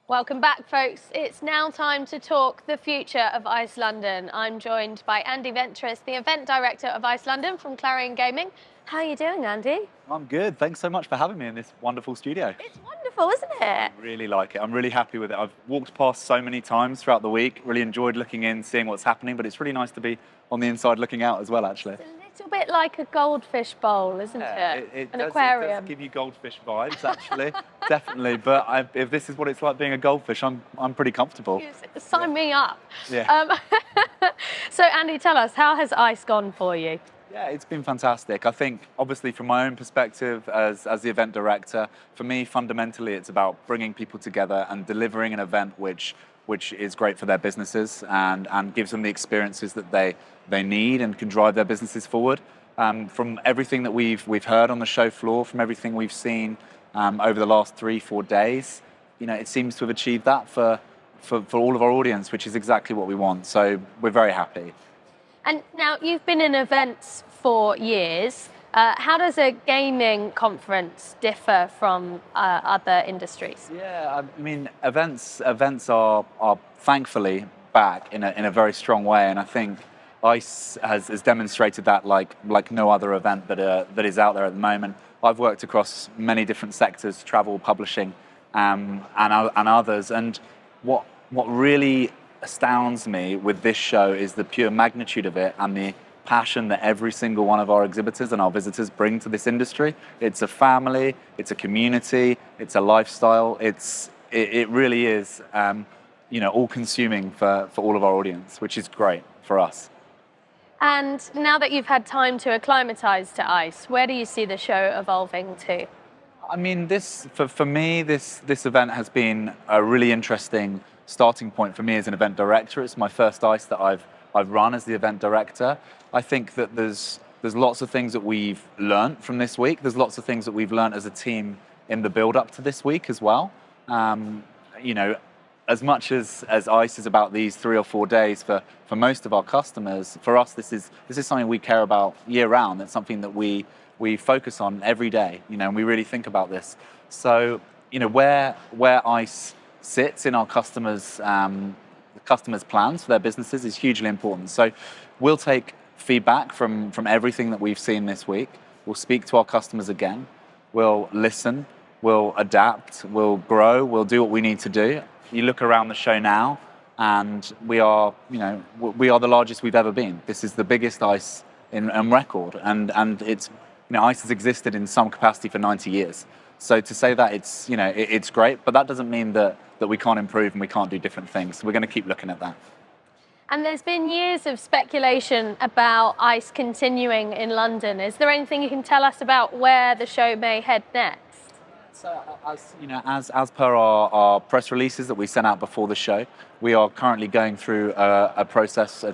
Welcome back, folks. It's now time to talk the future of Ice London. I'm joined by Andy Ventris, the event director of Ice London from Clarion Gaming. How are you doing, Andy? I'm good. Thanks so much for having me in this wonderful studio. It's wonderful, isn't it? I really like it. I'm really happy with it. I've walked past so many times throughout the week, really enjoyed looking in, seeing what's happening, but it's really nice to be on the inside looking out as well, actually. It's a little bit like a goldfish bowl, isn't it? An aquarium. It does give you goldfish vibes, actually, definitely. But if this is what it's like being a goldfish, I'm pretty comfortable. Sign me up. Yeah. So, Andy, tell us, how has Ice gone for you? Yeah, it's been fantastic. I think, obviously, from my own perspective as the event director, for me, fundamentally, it's about bringing people together and delivering an event which is great for their businesses and gives them the experiences that they need and can drive their businesses forward. From everything that we've heard on the show floor, from everything we've seen over the last 3-4 days, it seems to have achieved that for all of our audience, which is exactly what we want. So we're very happy. And now, you've been in events for years. How does a gaming conference differ from other industries? Yeah, I mean, events are thankfully back in a very strong way, and I think ICE has demonstrated that like no other event that is out there at the moment. I've worked across many different sectors, travel, publishing, and others, and what really astounds me with this show is the pure magnitude of it and the passion that every single one of our exhibitors and our visitors bring to this industry. It's a family, it's a community, it's a lifestyle. It really is, all-consuming for all of our audience, which is great for us. And now that you've had time to acclimatise to ICE, where do you see the show evolving to? I mean, for me, this event has been a really interesting starting point for me as an event director. It's my first ICE that I've run as the event director. I think that there's lots of things that we've learned from this week. There's lots of things that we've learned as a team in the build up to this week as well. As much as ICE is about these 3 or 4 days for most of our customers, for us this is something we care about year round. It's something that we focus on every day, and we really think about this. So, where ICE sits in our customers' plans for their businesses is hugely important. So we'll take feedback from everything that we've seen this week. We'll speak to our customers again. We'll listen. We'll adapt. We'll grow. We'll do what we need to do. You look around the show now, and we are the largest we've ever been. This is the biggest ICE in record, and it's ICE has existed in some capacity for 90 years. So to say that it's great, but that doesn't mean that we can't improve and we can't do different things. So we're going to keep looking at that. And there's been years of speculation about ICE continuing in London. Is there anything you can tell us about where the show may head next? So as per our press releases that we sent out before the show, we are currently going through a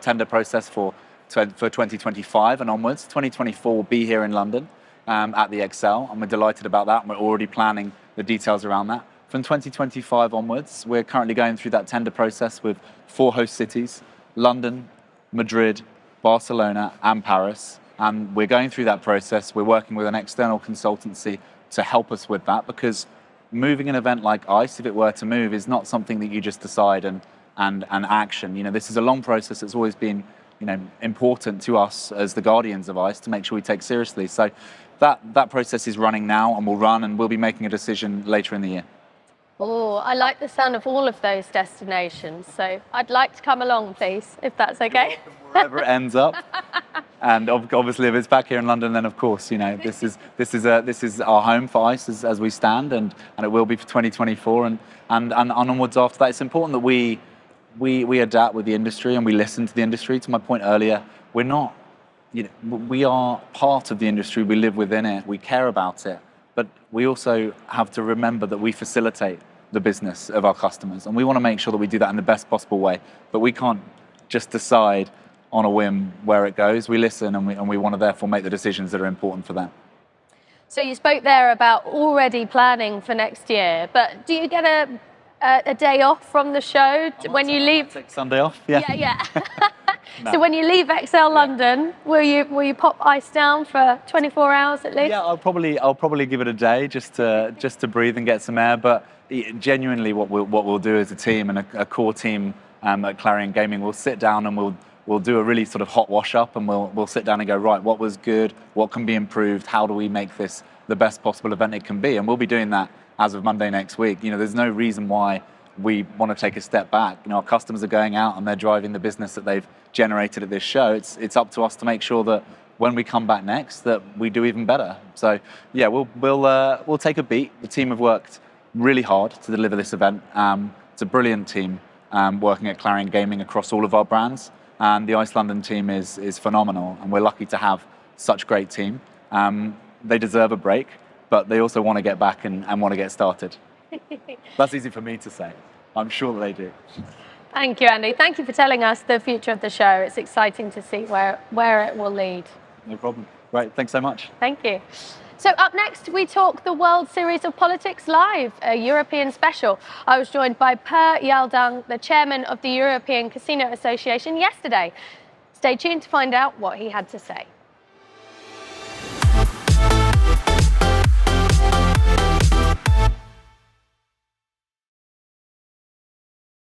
tender process for 2025 and onwards. 2024 will be here in London at the Excel, and we're delighted about that. And we're already planning the details around that. From 2025 onwards, we're currently going through that tender process with 4 host cities: London, Madrid, Barcelona, and Paris. And we're going through that process. We're working with an external consultancy to help us with that, because moving an event like ICE, if it were to move, is not something that you just decide and action. This is a long process. It's always been important to us as the guardians of ICE to make sure we take seriously. So that process is running now and will run, and we'll be making a decision later in the year. Oh, I like the sound of all of those destinations. So I'd like to come along, please, if that's okay. Wherever it ends up. And obviously, if it's back here in London, then of course, this is our home for ICE as we stand, and it will be for 2024 and onwards after that. It's important that we adapt with the industry and we listen to the industry. To my point earlier, we are part of the industry. We live within it. We care about it. But we also have to remember that we facilitate the business of our customers, and we want to make sure that we do that in the best possible way. But we can't just decide on a whim where it goes. We listen, and we want to therefore make the decisions that are important for them. So you spoke there about already planning for next year, but do you get a day off from the show when you leave? Take Sunday off. Yeah. Yeah. No. So when you leave XL London, will you pop ice down for 24 hours at least? Yeah, I'll probably give it a day just to breathe and get some air. But genuinely, what we'll do as a team and a core team at Clarion Gaming, we'll sit down and we'll do a really sort of hot wash up, and we'll sit down and go, right, what was good, what can be improved, how do we make this the best possible event it can be, and we'll be doing that as of Monday next week. There's no reason why we want to take a step back. Our customers are going out and they're driving the business that they've generated at this show. It's up to us to make sure that when we come back next, that we do even better. So yeah, we'll take a beat. The team have worked really hard to deliver this event. It's a brilliant team working at Clarion Gaming across all of our brands, and the Ice London team is phenomenal, and we're lucky to have such a great team. They deserve a break, but they also want to get back and want to get started. That's easy for me to say. I'm sure that they do. Thank you, Andy. Thank you for telling us the future of the show. It's exciting to see where it will lead. No problem. Great. Thanks so much. Thank you. So up next, we talk the World Series of Politics Live, a European special. I was joined by Per Yaldung, the chairman of the European Casino Association, yesterday. Stay tuned to find out what he had to say.